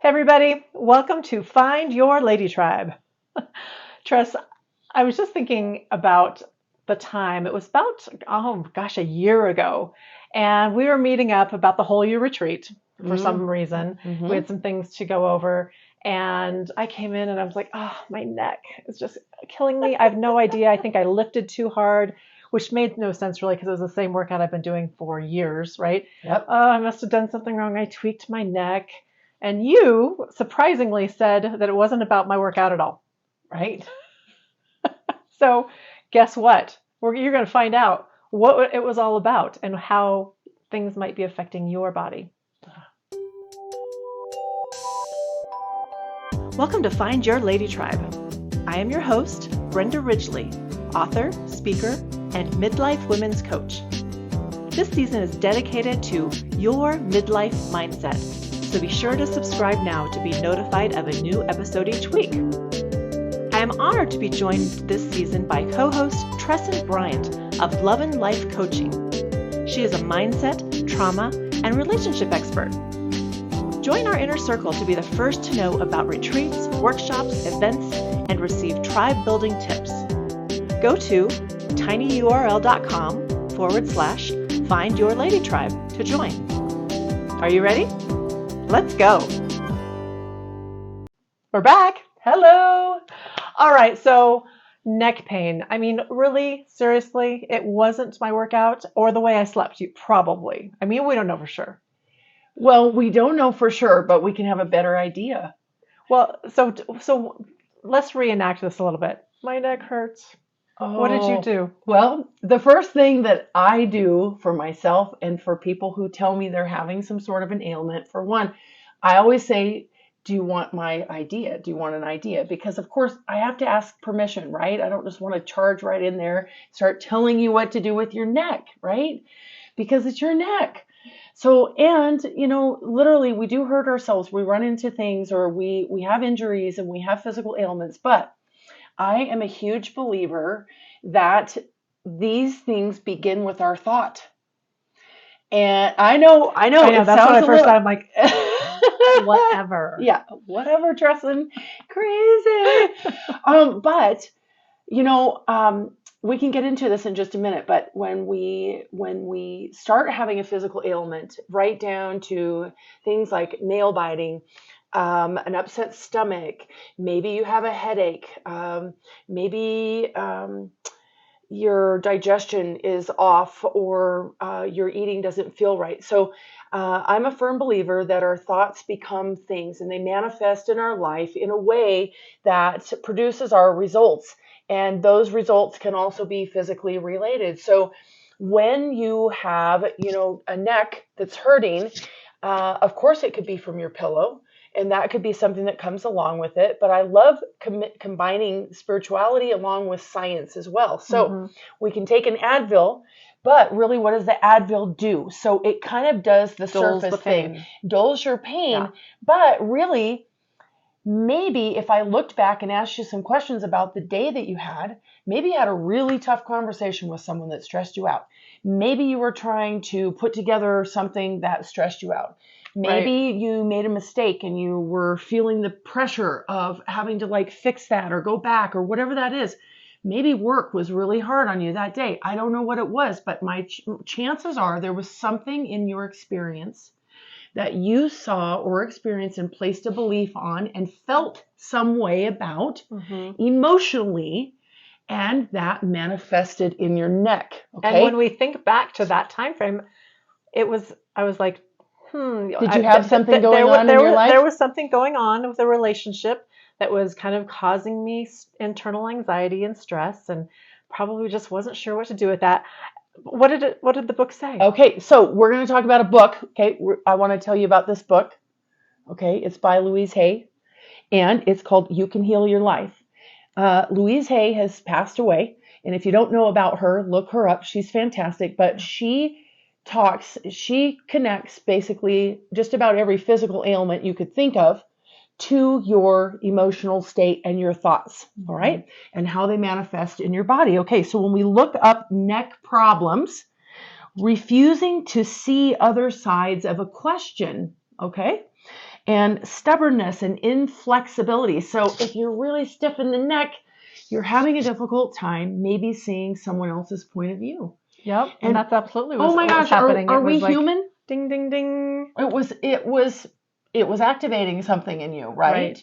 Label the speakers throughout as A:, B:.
A: Hey everybody, welcome to Find Your Lady Tribe. Tress, I was just thinking about the time. It was about, a year ago. And we were meeting up about the whole year retreat for some reason. We had some things to go over. And I came in and I was like, oh, my neck is just killing me. I have no idea. I think I lifted too hard, which made no sense really because it was the same workout I've been doing for years, right?
B: Yep.
A: Oh, I must have done something wrong. I tweaked my neck. And you surprisingly said that it wasn't about my workout at all, right? So guess what? You're going to find out what it was all about and how things might be affecting your body. Welcome to Find Your Lady Tribe. I am your host, Brenda Ridgely, author, speaker, and midlife women's coach. This season is dedicated to your midlife mindset. So be sure to subscribe now to be notified of a new episode each week. I am honored to be joined this season by co-host Tressen Bryant of Love and Life Coaching. She is a mindset, trauma, and relationship expert. Join our inner circle to be the first to know about retreats, workshops, events, and receive tribe-building tips. Go to tinyurl.com/Find Your Lady Tribe to join. Are you ready? Let's go. We're back. Hello. All right. So neck pain. I mean, really, seriously, it wasn't my workout or the way I slept. You probably. I mean, we don't know for sure.
B: Well, we don't know for sure, but we can have a better idea.
A: Well, so let's reenact this a little bit. My neck hurts. What did you do?
B: Well, the first thing that I do for myself and for people who tell me they're having some sort of an ailment, for one, I always say, do you want my idea? Do you want an idea? Because of course I have to ask permission, right? I don't just want to charge right in there, start telling you what to do with your neck, right? Because it's your neck. So, and, literally we do hurt ourselves. We run into things or we have injuries and we have physical ailments, but I am a huge believer that these things begin with our thought. And I know.
A: That's what I first thought. I'm like, whatever.
B: Yeah, whatever, Tressen. Crazy. But, we can get into this in just a minute. But when we start having a physical ailment, right down to things like nail biting, an upset stomach, maybe you have a headache, maybe your digestion is off or your eating doesn't feel right. So I'm a firm believer that our thoughts become things and they manifest in our life in a way that produces our results. And those results can also be physically related. So when you have, a neck that's hurting, of course it could be from your pillow. And that could be something that comes along with it. But I love combining spirituality along with science as well. So we can take an Advil, but really what does the Advil do? So it kind of does the surface thing, dulls your pain. Yeah. But really, maybe if I looked back and asked you some questions about the day that you had, maybe you had a really tough conversation with someone that stressed you out. Maybe you were trying to put together something that stressed you out. Maybe you made a mistake and you were feeling the pressure of having to fix that or go back or whatever that is. Maybe work was really hard on you that day. I don't know what it was, but my chances are there was something in your experience that you saw or experienced and placed a belief on and felt some way about emotionally, and that manifested in your neck. Okay?
A: And when we think back to that time frame, I was like,
B: Did you have something going on in your life?
A: There was something going on with a relationship that was kind of causing me internal anxiety and stress, and probably just wasn't sure what to do with that. What did the book say?
B: Okay, so we're going to talk about a book. Okay, I want to tell you about this book. Okay, it's by Louise Hay, and it's called You Can Heal Your Life. Louise Hay has passed away, and if you don't know about her, look her up. She's fantastic, but she connects basically just about every physical ailment you could think of to your emotional state and your thoughts, all right, and how they manifest in your body. Okay, so when we look up neck problems, refusing to see other sides of a question, okay, and stubbornness and inflexibility. So if you're really stiff in the neck, you're having a difficult time maybe seeing someone else's point of view.
A: Yep. And that's absolutely
B: oh my
A: what was
B: gosh,
A: happening.
B: are
A: It
B: we
A: was like,
B: human?
A: ding, ding, ding.
B: It was activating something in you, right?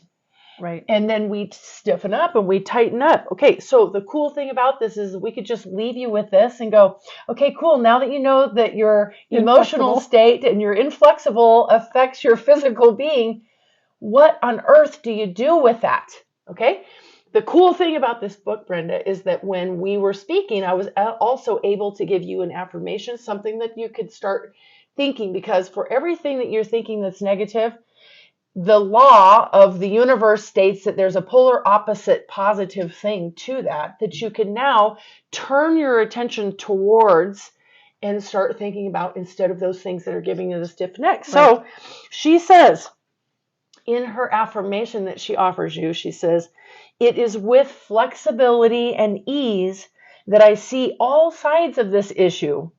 A: Right.
B: And then we stiffen up and we tighten up. Okay, so the cool thing about this is we could just leave you with this and go, okay, cool. Now that you know that your emotional state and your inflexible affects your physical being, what on earth do you do with that? Okay. The cool thing about this book, Brenda, is that when we were speaking, I was also able to give you an affirmation, something that you could start thinking, because for everything that you're thinking that's negative, the law of the universe states that there's a polar opposite positive thing to that you can now turn your attention towards and start thinking about instead of those things that are giving you the stiff neck. Right. So she says in her affirmation that she offers you, she says, "It is with flexibility and ease that I see all sides of this issue.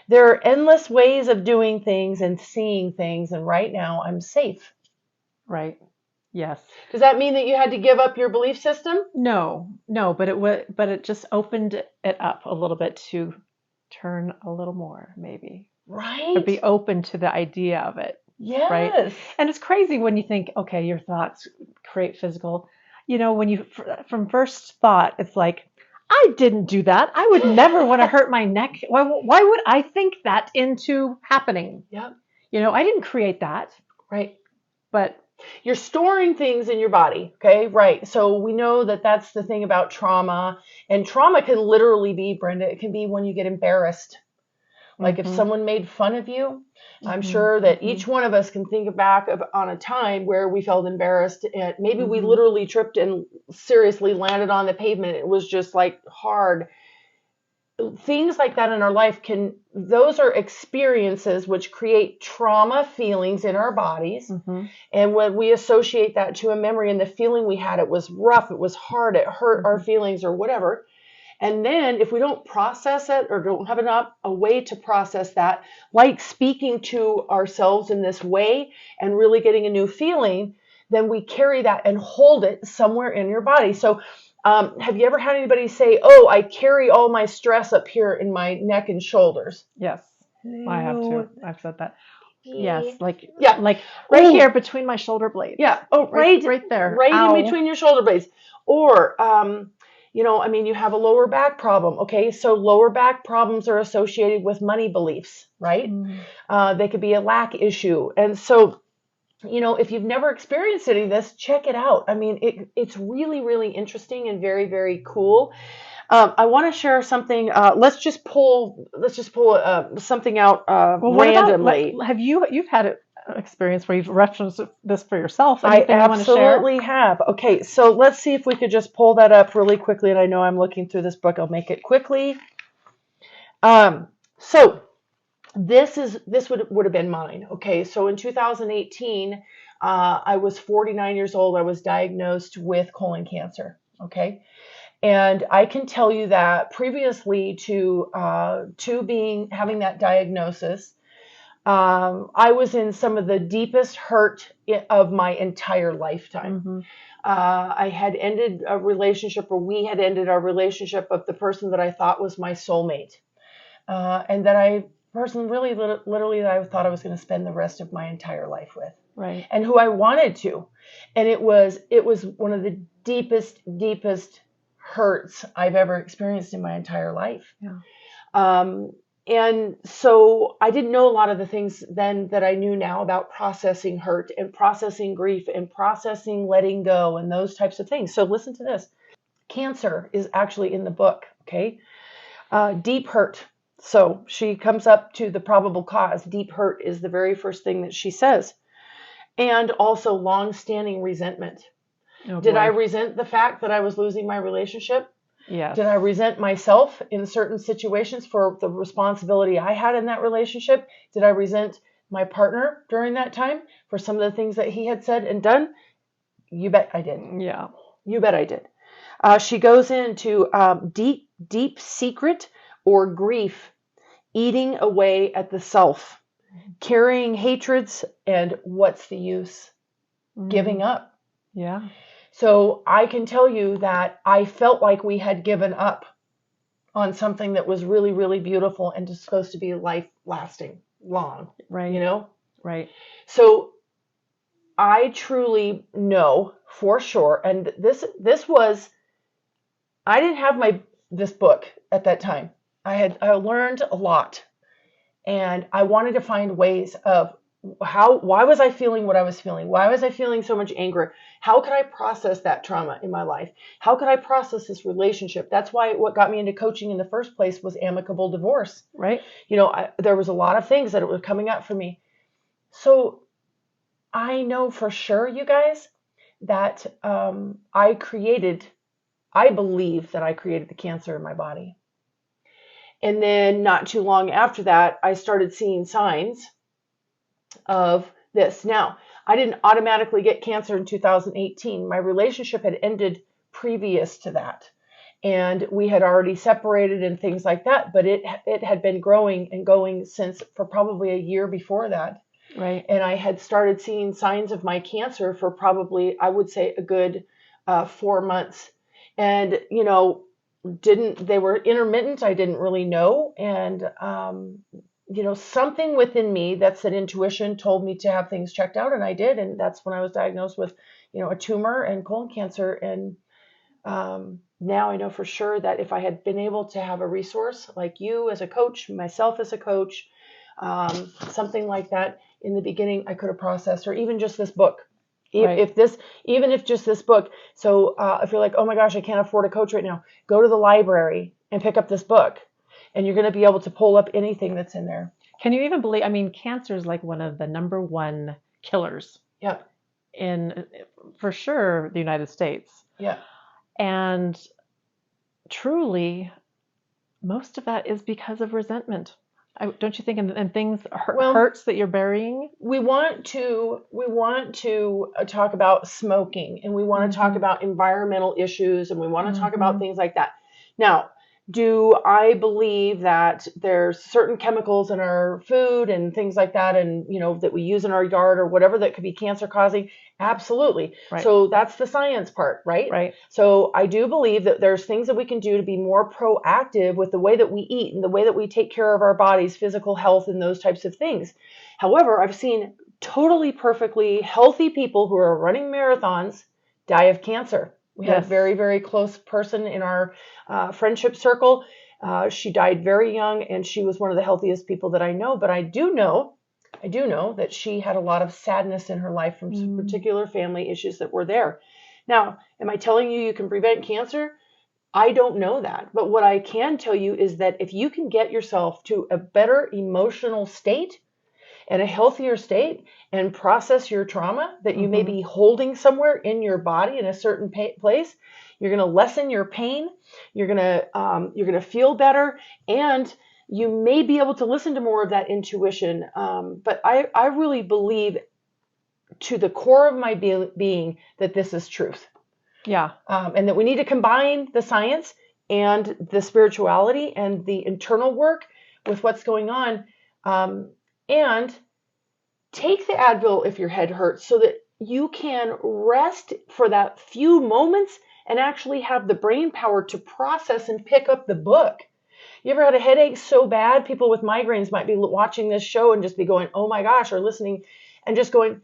B: There are endless ways of doing things and seeing things, and right now I'm safe."
A: Right. Yes.
B: Does that mean that you had to give up your belief system?
A: No, but it just opened it up a little bit to turn a little more, maybe.
B: Right.
A: Or be open to the idea of it.
B: Yes.
A: Right. And it's crazy when you think, okay, your thoughts create physical. You know, when you, from first thought, it's like, I didn't do that. I would never want to hurt my neck. Why would I think that into happening?
B: Yep.
A: You know, I didn't create that.
B: Right.
A: But
B: you're storing things in your body. Okay. Right. So we know that that's the thing about trauma, and trauma can literally be, Brenda, it can be when you get embarrassed. Like if someone made fun of you, I'm sure that each one of us can think back on a time where we felt embarrassed, and maybe we literally tripped and seriously landed on the pavement. It was just like hard. Things like that in our life those are experiences which create trauma feelings in our bodies. And when we associate that to a memory and the feeling we had, it was rough, it was hard, it hurt our feelings or whatever. And then if we don't process it or don't have a way to process that, like speaking to ourselves in this way and really getting a new feeling, then we carry that and hold it somewhere in your body. So have you ever had anybody say, "Oh, I carry all my stress up here in my neck and shoulders"?
A: Yes, I have too. I've said that. Yes, like here between my shoulder blades.
B: Yeah. Oh,
A: right there.
B: Right in between your shoulder blades. Or you have a lower back problem. Okay, so lower back problems are associated with money beliefs, right? They could be a lack issue. And so, if you've never experienced any of this, check it out. I mean, it's really, really interesting and very, very cool. I want to share something. Let's just pull something out randomly.
A: You've had an experience where you've referenced this for yourself?
B: Anything I absolutely have. Okay, so let's see if we could just pull that up really quickly. And I know I'm looking through this book. I'll make it quickly. So this would have been mine. Okay, so in 2018, I was 49 years old. I was diagnosed with colon cancer. Okay. And I can tell you that previously to having that diagnosis, I was in some of the deepest hurt of my entire lifetime. I had ended a relationship, or we had ended our relationship with the person that I thought was my soulmate, and that I literally that I thought I was going to spend the rest of my entire life with,
A: right? And
B: who I wanted to, and it was one of the deepest hurts I've ever experienced in my entire life.
A: Yeah.
B: And so I didn't know a lot of the things then that I knew now about processing hurt and processing grief and processing letting go and those types of things. So listen to this. Cancer is actually in the book, okay? Deep hurt. So she comes up to the probable cause. Deep hurt is the very first thing that she says. And also long-standing resentment.
A: Oh,
B: did I resent the fact that I was losing my relationship?
A: Yes.
B: Did I resent myself in certain situations for the responsibility I had in that relationship? Did I resent my partner during that time for some of the things that he had said and done? You bet I did.
A: Yeah.
B: You bet I did. She goes into deep secret or grief, eating away at the self. carrying hatreds, and what's the use? Giving up.
A: Yeah.
B: So I can tell you that I felt like we had given up on something that was really, really beautiful and just supposed to be life lasting, long,
A: Right.
B: you know?
A: Right.
B: So I truly know for sure, and this was, I didn't have this book at that time. I learned a lot, and I wanted to find ways of why was I feeling what I was feeling? Why was I feeling so much anger? How could I process that trauma in my life? How could I process this relationship? That's why what got me into coaching in the first place was amicable divorce.
A: Right.
B: There was a lot of things that were coming up for me. So I know for sure, you guys, that I believe that I created the cancer in my body. And then not too long after that, I started seeing signs of this. Now, I didn't automatically get cancer in 2018. My relationship had ended previous to that. And we had already separated and things like that, but it had been growing and going for probably a year before that.
A: Right.
B: And I had started seeing signs of my cancer for probably, I would say, a good 4 months. And, they were intermittent. I didn't really know. And, something within me, that's an intuition, told me to have things checked out. And I did. And that's when I was diagnosed with, a tumor and colon cancer. And now I know for sure that if I had been able to have a resource like you as a coach, myself as a coach, something like that in the beginning, I could have processed, or even just this book.
A: Right.
B: Even if just this book. So if you're like, oh my gosh, I can't afford a coach right now, go to the library and pick up this book, and you're going to be able to pull up anything that's in there.
A: Can you even believe? I mean, cancer is like one of the number one killers.
B: Yep.
A: In, for sure, the United States.
B: Yeah.
A: And truly, most of that is because of resentment. Don't you think? And things hurts that you're burying.
B: We want to talk about smoking, and we want to talk about environmental issues, and we want to talk about things like that. Now, do I believe that there's certain chemicals in our food and things like that, and that we use in our yard or whatever that could be cancer causing? Absolutely.
A: Right.
B: So that's the science part, right?
A: Right.
B: So I do believe that there's things that we can do to be more proactive with the way that we eat and the way that we take care of our bodies, physical health, and those types of things. However, I've seen totally perfectly healthy people who are running marathons die of cancer. We had a very, very close person in our friendship circle. She died very young, and she was one of the healthiest people that I know. But I do know that she had a lot of sadness in her life from some particular family issues that were there. Now, am I telling you can prevent cancer? I don't know that. But what I can tell you is that if you can get yourself to a better emotional state and a healthier state and process your trauma that you may be holding somewhere in your body in a certain place, you're going to lessen your pain. You're going to feel better, and you may be able to listen to more of that intuition. But I really believe to the core of my being that this is truth.
A: Yeah.
B: And that we need to combine the science and the spirituality and the internal work with what's going on. And take the Advil if your head hurts so that you can rest for that few moments and actually have the brain power to process and pick up the book. You ever had a headache so bad? People with migraines might be watching this show and just be going, oh my gosh, or listening and just going,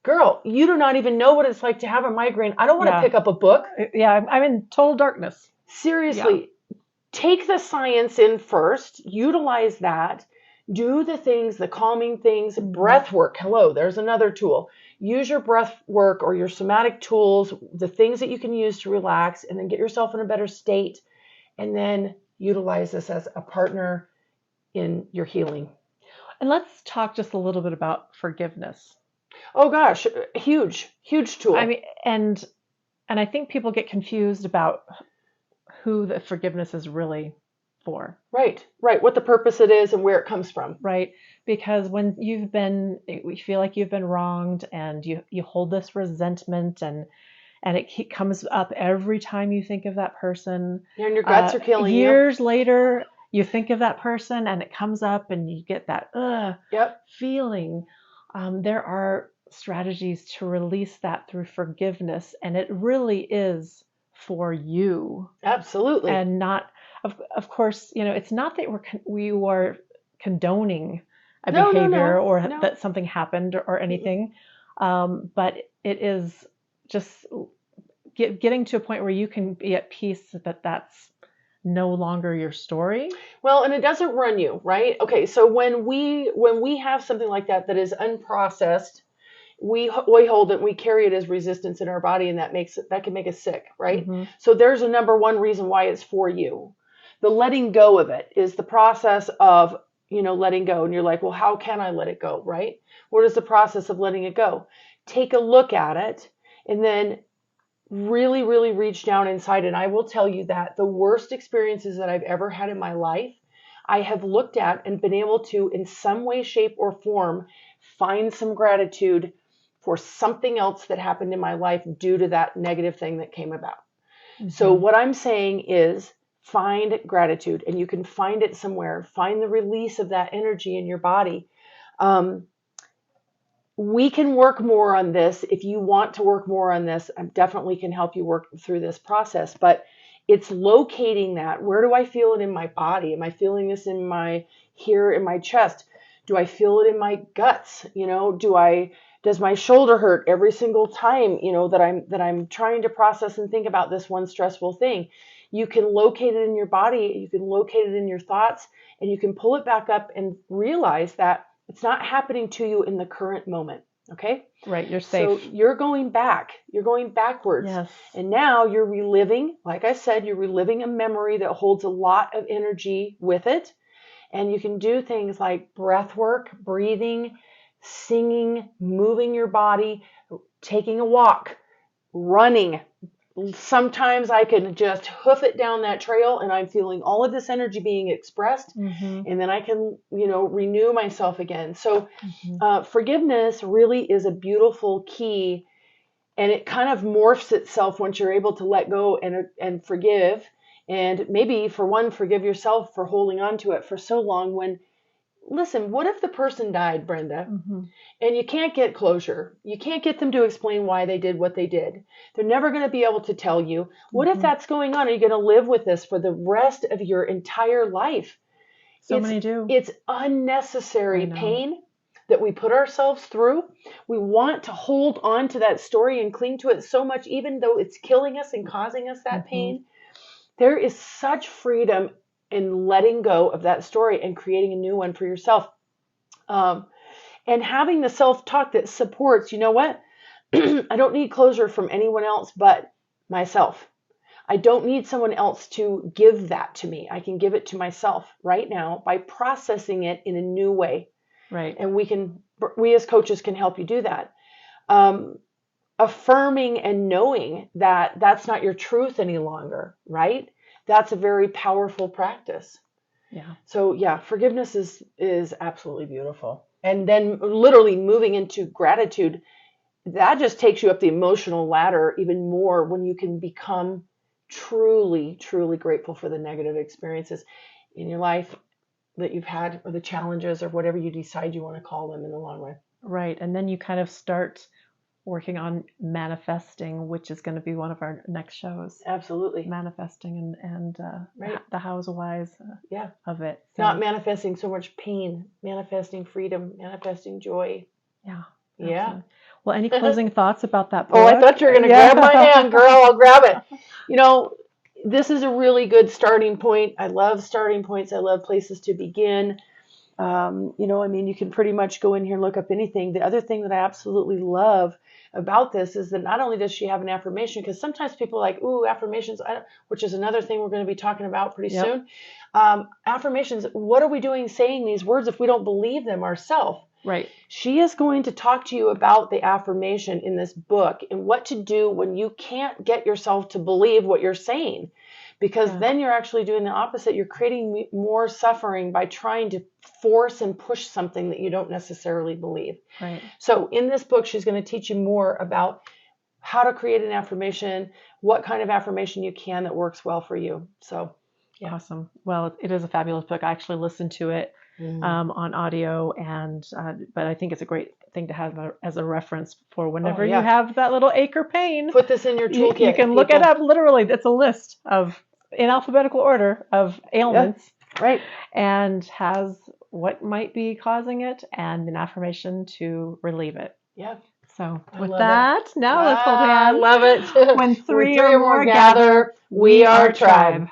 B: girl, you do not even know what it's like to have a migraine. I don't want to pick up a book.
A: Yeah, I'm in total darkness.
B: Seriously, take the science in first, utilize that, do the things, the calming things, breath work. Hello, there's another tool. Use your breath work or your somatic tools, the things that you can use to relax, and then get yourself in a better state, and then utilize this as a partner in your healing.
A: And let's talk just a little bit about forgiveness.
B: Oh gosh, huge tool.
A: I mean, and I think people get confused about who the forgiveness is really for.
B: Right. What the purpose it is and where it comes from.
A: Right. Because when you feel like you've been wronged, and you hold this resentment, and it comes up every time you think of that person.
B: And your guts are killing
A: years later, you think of that person and it comes up and you get that
B: Yep.
A: feeling. There are strategies to release that through forgiveness, and it really is for you.
B: Absolutely.
A: And not, of course, it's not that we are condoning a behavior or
B: No.
A: that something happened or anything, but it is just getting to a point where you can be at peace that that's no longer your story.
B: Well, and it doesn't run you, right? Okay, so when we have something like that is unprocessed, we hold it, we carry it as resistance in our body, and that can make us sick, right?
A: Mm-hmm.
B: So there's a number one reason why it's for you. The letting go of it is the process of, letting go. And you're like, well, how can I let it go, right? What is the process of letting it go? Take a look at it and then really, really reach down inside. And I will tell you that the worst experiences that I've ever had in my life, I have looked at and been able to, in some way, shape, or form, find some gratitude for something else that happened in my life due to that negative thing that came about. Mm-hmm. So what I'm saying is find gratitude, and you can find it somewhere. Find the release of that energy in your body. We can work more on this. If you want to work more on this, I definitely can help you work through this process. But it's locating that. Where do I feel it in my body? Am I feeling this here in my chest? Do I feel it in my guts? Does my shoulder hurt every single time, that I'm trying to process and think about this one stressful thing? You can locate it in your body. You can locate it in your thoughts, and you can pull it back up and realize that it's not happening to you in the current moment. Okay?
A: Right. You're safe.
B: So you're going back. You're going backwards.
A: Yes.
B: And now you're reliving, like I said, you're reliving a memory that holds a lot of energy with it. And you can do things like breath work, breathing, singing, moving your body, taking a walk, running. Sometimes I can just hoof it down that trail and I'm feeling all of this energy being expressed. Mm-hmm. And then I can, renew myself again. So forgiveness really is a beautiful key, and it kind of morphs itself once you're able to let go and forgive. And maybe forgive yourself for holding on to it for so long listen, what if the person died, Brenda, and you can't get closure? You can't get them to explain why they did what they did. They're never going to be able to tell you. What if that's going on? Are you going to live with this for the rest of your entire life?
A: Many do.
B: It's unnecessary pain that we put ourselves through. We want to hold on to that story and cling to it so much, even though it's killing us and causing us that pain. There is such freedom in letting go of that story and creating a new one for yourself. And having the self-talk that supports, you know what? I don't need closure from anyone else but myself. I don't need someone else to give that to me. I can give it to myself right now by processing it in a new way.
A: Right.
B: And we as coaches can help you do that. Affirming and knowing that that's not your truth any longer, right? That's a very powerful practice.
A: Yeah.
B: So forgiveness is absolutely beautiful. And then literally moving into gratitude, that just takes you up the emotional ladder even more when you can become truly, truly grateful for the negative experiences in your life that you've had, or the challenges, or whatever you decide you want to call them in the long run.
A: Right. And then you kind of start working on manifesting, which is going to be one of our next shows.
B: Absolutely.
A: Manifesting and
B: right.
A: the how's whys of it.
B: So, not manifesting so much pain, manifesting freedom, manifesting joy.
A: Yeah.
B: Absolutely.
A: Yeah. Well, any closing thoughts about that book?
B: Oh, I thought you were going to grab my hand, girl. I'll grab it. This is a really good starting point. I love starting points. I love places to begin. You can pretty much go in here and look up anything. The other thing that I absolutely love about this is that not only does she have an affirmation, because sometimes people are like, ooh, affirmations, which is another thing we're going to be talking about pretty soon. Affirmations, what are we doing saying these words if we don't believe them ourselves?
A: Right.
B: She is going to talk to you about the affirmation in this book and what to do when you can't get yourself to believe what you're saying. Because then you're actually doing the opposite. You're creating more suffering by trying to force and push something that you don't necessarily believe.
A: Right.
B: So in this book, she's going to teach you more about how to create an affirmation, what kind of affirmation you can that works well for you. So Yeah.
A: Awesome. Well, it is a fabulous book. I actually listened to it on audio, and but I think it's a great thing to have as a reference for whenever you have that little ache or pain.
B: Put this in your toolkit.
A: You can look it up. Literally, it's a list of, in alphabetical order, of ailments.
B: Yeah, right.
A: And has what might be causing it and an affirmation to relieve it.
B: Yeah.
A: So with that, now let's hold hands.
B: I love it.
A: When three or more gather, we are tribe.